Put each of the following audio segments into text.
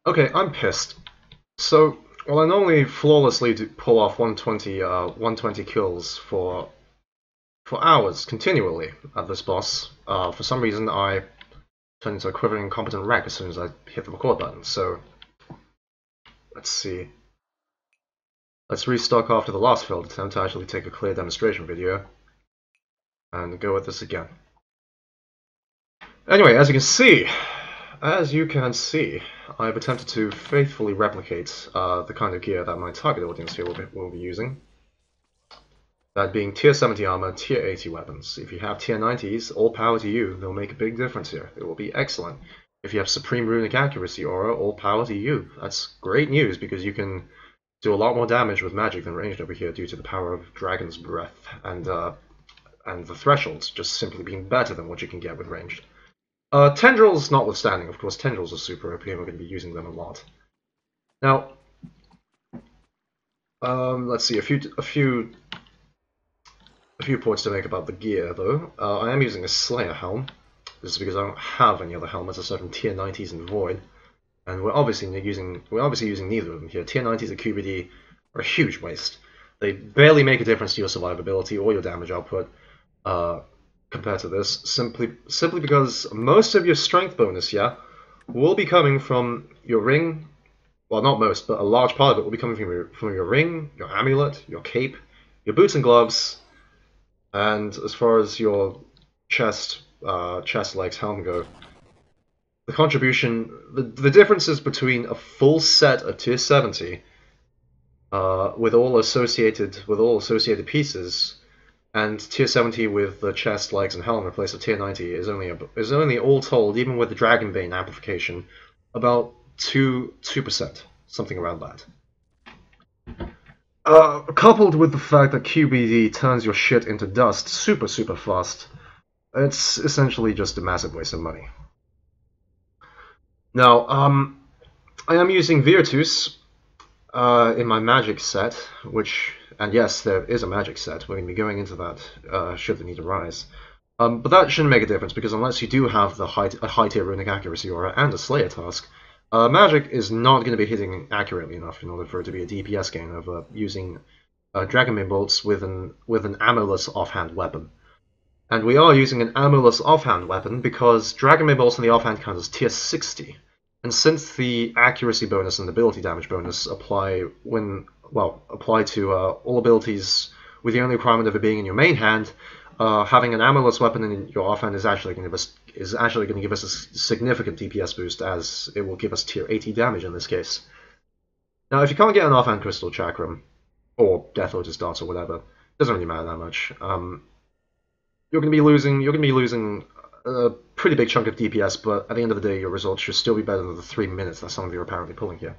Okay, I'm pissed. So, well, I normally flawlessly pull off 120 kills for hours continually at this boss. For some reason, I turn into a quivering incompetent wreck as soon as I hit the record button. So, let's see. Let's restock after the last failed attempt to actually take a clear demonstration video and go with this again. Anyway, as you can see, I've attempted to faithfully replicate the kind of gear that my target audience here will be using. That being tier 70 armor, tier 80 weapons. If you have tier 90s, all power to you, they'll make a big difference here. It will be excellent. If you have supreme runic accuracy aura, all power to you. That's great news because you can do a lot more damage with magic than ranged over here due to the power of Dragon's Breath and the thresholds just simply being better than what you can get with ranged. Tendrils notwithstanding, of course, tendrils are super OP and we're going to be using them a lot. Now, let's see, a few points to make about the gear, though. I am using a Slayer helm. This is because I don't have any other helmets aside from tier 90s and Void, and we're obviously using neither of them here. Tier 90s and QBD are a huge waste. They barely make a difference to your survivability or your damage output compared to this, simply because most of your strength bonus, will be coming from your ring. Well, not most, but a large part of it will be coming from your ring, your amulet, your cape, your boots and gloves. And as far as your chest, legs, helm go, the contribution, the differences between a full set of tier 70, with all associated pieces, and tier 70 with the chest, legs, and helm in place of tier 90 is only all told, even with the Dragonbane amplification, about 2%, something around that. Coupled with the fact that QBD turns your shit into dust super fast, it's essentially just a massive waste of money. Now, I am using Virtus in my magic set, and yes, there is a magic set. We're going to be going into that should the need arise. But that shouldn't make a difference because unless you do have a high tier runic accuracy aura and a Slayer task, magic is not going to be hitting accurately enough in order for it to be a DPS gain of using Dragonbane bolts with an ammoless offhand weapon. And we are using an ammoless offhand weapon because Dragonbane bolts in the offhand count as tier 60. And since the accuracy bonus and ability damage bonus apply to all abilities with the only requirement of it being in your main hand, having an ammoless weapon in your offhand is actually going to give us a significant DPS boost, as it will give us tier 80 damage in this case. Now, if you can't get an offhand crystal chakram or Death Lotus darts or whatever, it doesn't really matter that much. You're going to be losing a pretty big chunk of DPS, but at the end of the day, your results should still be better than the 3 minutes that some of you are apparently pulling here.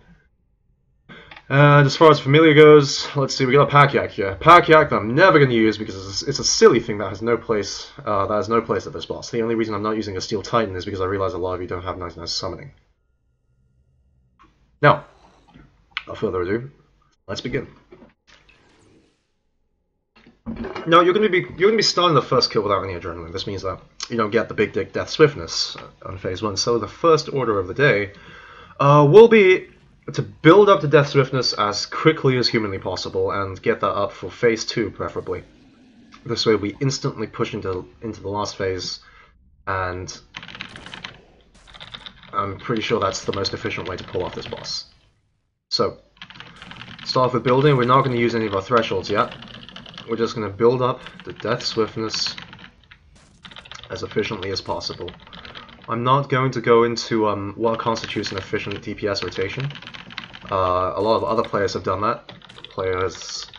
And as far as Familiar goes, let's see, we got a Pack Yak here. Pack Yak that I'm never going to use because it's a silly thing that has no place at this boss. The only reason I'm not using a Steel Titan is because I realize a lot of you don't have 99 summoning. Now, without further ado, let's begin. Now, you're going to be starting the first kill without any adrenaline. This means that you don't get the big dick death swiftness on phase 1. So the first order of the day will be to build up the death swiftness as quickly as humanly possible and get that up for phase 2 preferably. This way we instantly push into the last phase, and I'm pretty sure that's the most efficient way to pull off this boss. So, start with building. We're not going to use any of our thresholds yet. We're just going to build up the death swiftness as efficiently as possible. I'm not going to go into what constitutes an efficient DPS rotation. A lot of other players have done that. Players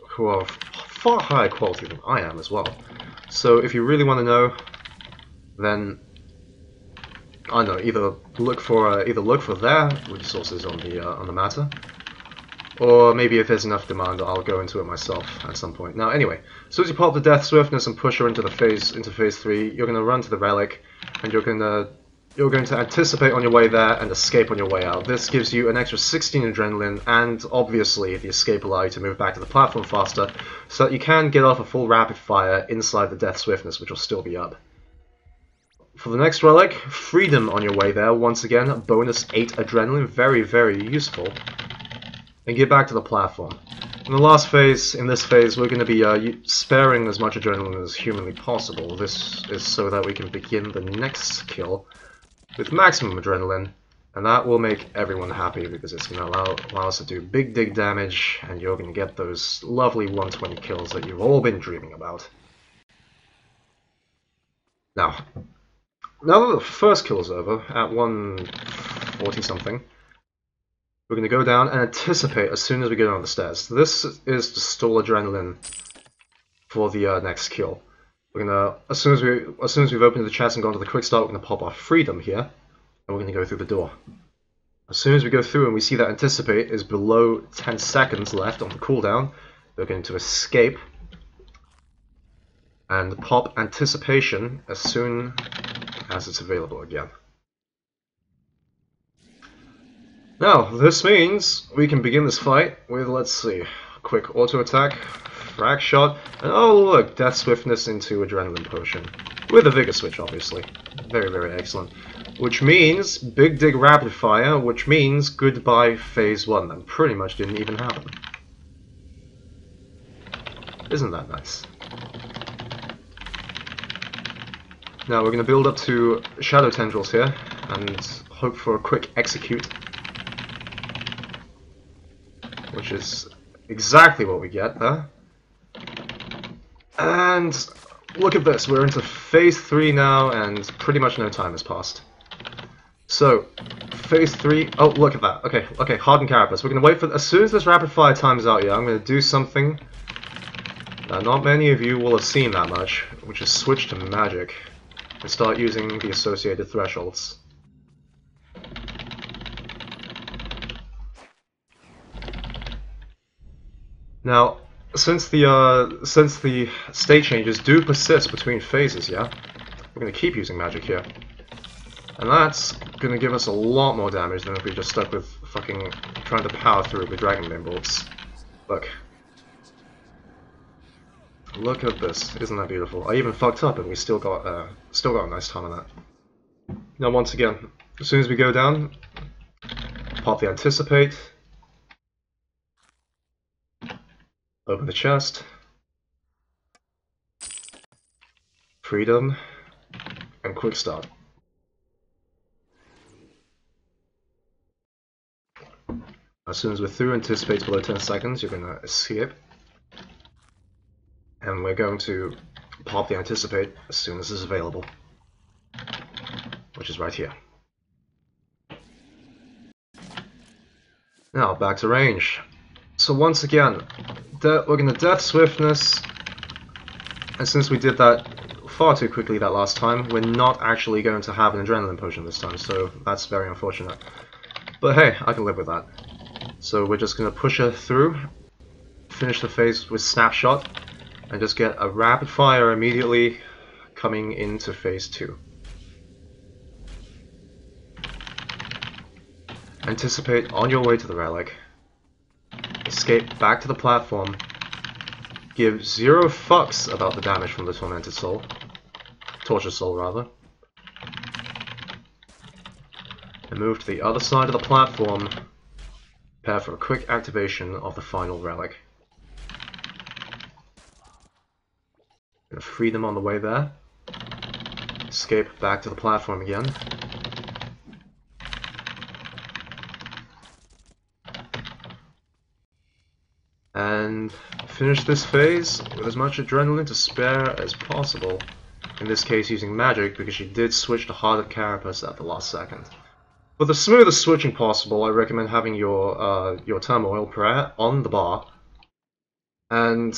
who are far higher quality than I am as well. So if you really want to know, then I don't know, either look for their resources on the matter, or maybe if there's enough demand, I'll go into it myself at some point. Now, anyway, as soon as you pop the Death Swiftness and push her into phase 3, you're going to run to the relic, and you're going to anticipate on your way there and escape on your way out. This gives you an extra 16 adrenaline, and obviously the escape allows you to move back to the platform faster, so that you can get off a full rapid fire inside the Death Swiftness, which will still be up. For the next relic, Freedom on your way there. Once again, bonus 8 adrenaline, very, very useful. And get back to the platform. In the last phase, in this phase, we're going to be sparing as much adrenaline as humanly possible. This is so that we can begin the next kill with maximum adrenaline, and that will make everyone happy because it's going to allow us to do big dig damage, and you're going to get those lovely 120 kills that you've all been dreaming about. Now that the first kill is over, at 140 something, we're going to go down and anticipate as soon as we get on the stairs. This is to stall adrenaline for the next kill. We're gonna, as soon as we've opened the chest and gone to the quick start, we're gonna pop our Freedom here, and we're gonna go through the door. As soon as we go through and we see that anticipate is below 10 seconds left on the cooldown, we're going to escape and pop anticipation as soon as it's available again. Now, this means we can begin this fight with, let's see, quick auto attack, frag shot, and oh look, death swiftness into adrenaline potion. With a vigor switch, obviously. Very, very excellent. Which means big dig rapid fire, which means goodbye phase 1. That pretty much didn't even happen. Isn't that nice? Now we're going to build up to shadow tendrils here, and hope for a quick execute. Which is exactly what we get there. And look at this, we're into phase 3 now, and pretty much no time has passed. So, phase 3, oh look at that, okay, hardened carapace. We're going to wait for, as soon as this rapid fire times out here, I'm going to do something that not many of you will have seen that much, which is switch to magic, and start using the associated thresholds. Now, since the state changes do persist between phases, yeah, we're going to keep using magic here. And that's going to give us a lot more damage than if we just stuck with fucking trying to power through with Dragon Bane bolts. Look. Look at this. Isn't that beautiful? I even fucked up and we still got a nice time on that. Now once again, as soon as we go down, pop the anticipate. Open the chest, Freedom, and quick start. As soon as we're through anticipate below 10 seconds, you're going to escape. And we're going to pop the anticipate as soon as it's available. Which is right here. Now, back to range. So once again, we're going to death swiftness, and since we did that far too quickly that last time, we're not actually going to have an adrenaline potion this time, so that's very unfortunate. But hey, I can live with that. So we're just going to push her through, finish the phase with snapshot, and just get a rapid fire immediately coming into phase 2. Anticipate on your way to the relic. Escape back to the platform. Give 0 fucks about the damage from the tormented soul. Tortured soul, rather. And move to the other side of the platform. Prepare for a quick activation of the final relic. Gonna free them on the way there. Escape back to the platform again. And finish this phase with as much adrenaline to spare as possible. In this case using magic, because she did switch to hardened carapace at the last second. For the smoothest switching possible, I recommend having your turmoil prayer on the bar, and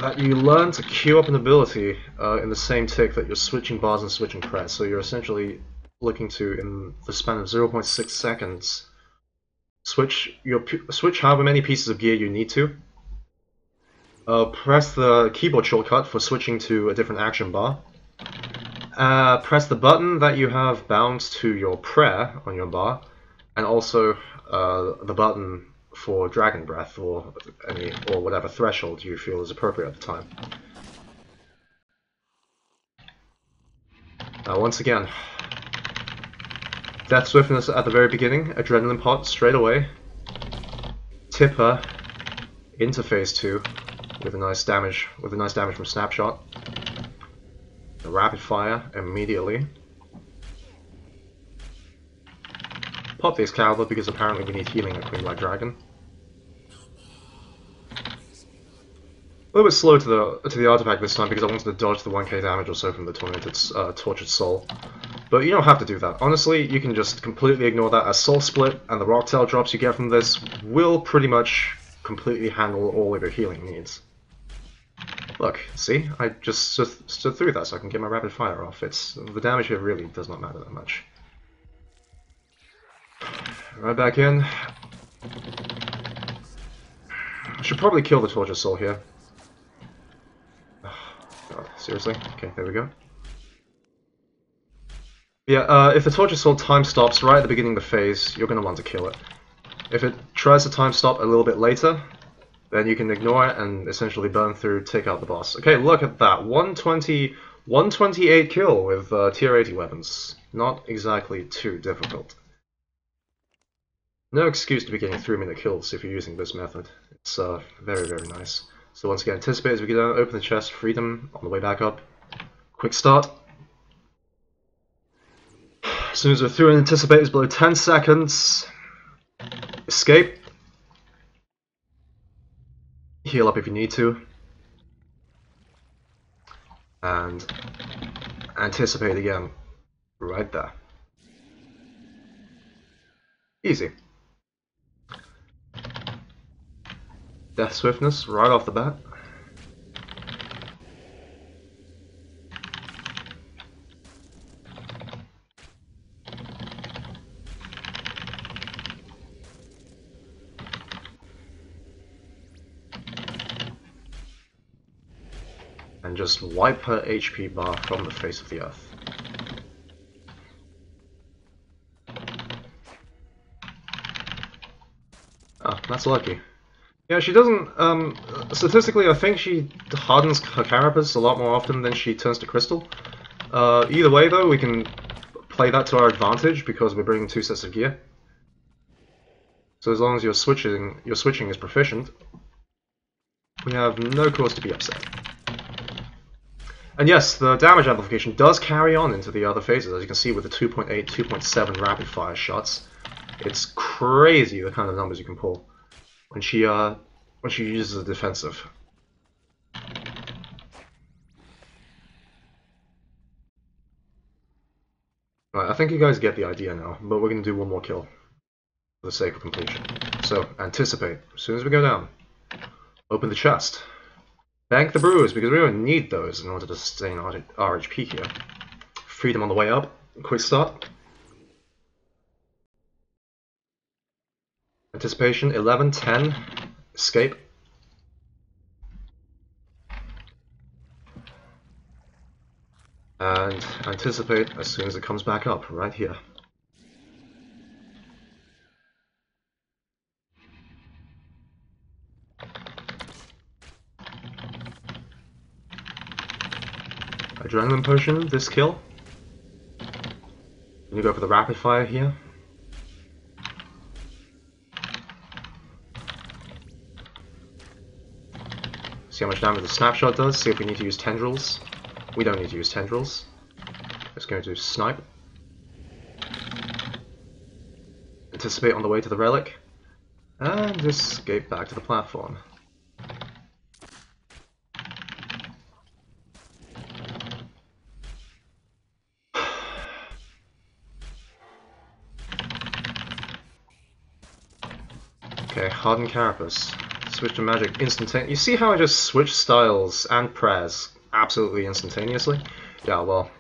that you learn to queue up an ability in the same tick that you're switching bars and switching prayers. So you're essentially looking to, in the span of 0.6 seconds, switch however many pieces of gear you need to. Press the keyboard shortcut for switching to a different action bar. Press the button that you have bound to your prayer on your bar, and also the button for Dragon Breath or whatever threshold you feel is appropriate at the time. Once again, Death Swiftness at the very beginning, Adrenaline Pot straight away, Tipper into phase 2 with a nice damage from Snapshot. The Rapid Fire immediately. Pop the Excalibur because apparently we need healing at Queen Black Dragon. A little bit slow to the artifact this time because I wanted to dodge the 1k damage or so from the Tortured Soul. But you don't have to do that. Honestly, you can just completely ignore that, as Soul Split and the Rocktail drops you get from this will pretty much completely handle all of your healing needs. Look, see? I just stood through that so I can get my Rapid Fire off. The damage here really does not matter that much. Right back in. I should probably kill the Tortured Soul here. God, seriously? Okay, there we go. Yeah, if the Tortured Soul time stops right at the beginning of the phase, you're going to want to kill it. If it tries to time stop a little bit later, then you can ignore it and essentially burn through, take out the boss. Okay, look at that. 128 kill with tier 80 weapons. Not exactly too difficult. No excuse to be getting 3-minute kills if you're using this method. It's very, very nice. So once again, anticipate as we get down, open the chest, freedom on the way back up. Quick start. As soon as we're through and anticipate is below 10 seconds. Escape. Heal up if you need to. And anticipate again. Right there. Easy. Death Swiftness right off the bat. And just wipe her HP bar from the face of the earth. Oh, that's lucky. Yeah, she doesn't, statistically I think she hardens her carapace a lot more often than she turns to crystal. Either way though, we can play that to our advantage because we're bringing 2 sets of gear. So as long as your switching is proficient, we have no cause to be upset. And yes, the damage amplification does carry on into the other phases, as you can see with the 2.8, 2.7 rapid fire shots. It's crazy the kind of numbers you can pull when she uses a defensive. Right, I think you guys get the idea now, but we're going to do one more kill for the sake of completion. So, anticipate. As soon as we go down, open the chest. Bank the brews, because we don't need those in order to sustain our HP here. Freedom on the way up. Quick start. Anticipation, 11, 10. Escape. And anticipate as soon as it comes back up, right here. Adrenaline potion, this kill. And you go for the rapid fire here. See how much damage the snapshot does, see if we need to use tendrils. We don't need to use tendrils. It's going to snipe. Anticipate on the way to the relic. And escape back to the platform. Okay, hardened carapace. Switch to magic instantaneously. You see how I just switch styles and prayers absolutely instantaneously? Yeah, well,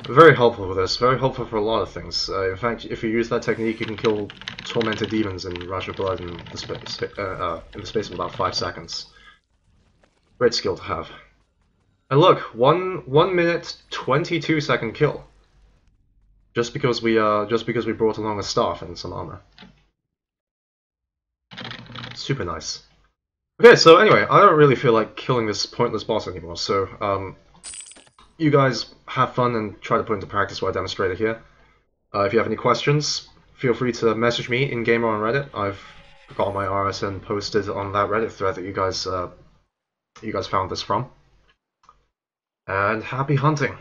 very helpful for this. Very helpful for a lot of things. In fact, if you use that technique, you can kill tormented demons in Rush of Blood in the space of about 5 seconds. Great skill to have. And look, 1 minute 22 second kill. Just because we brought along a staff and some armor. Super nice. Okay, so anyway, I don't really feel like killing this pointless boss anymore, so you guys have fun and try to put into practice what I demonstrated here. If you have any questions, feel free to message me in game or on Reddit. I've got my RSN posted on that Reddit thread that you guys found this from. And happy hunting!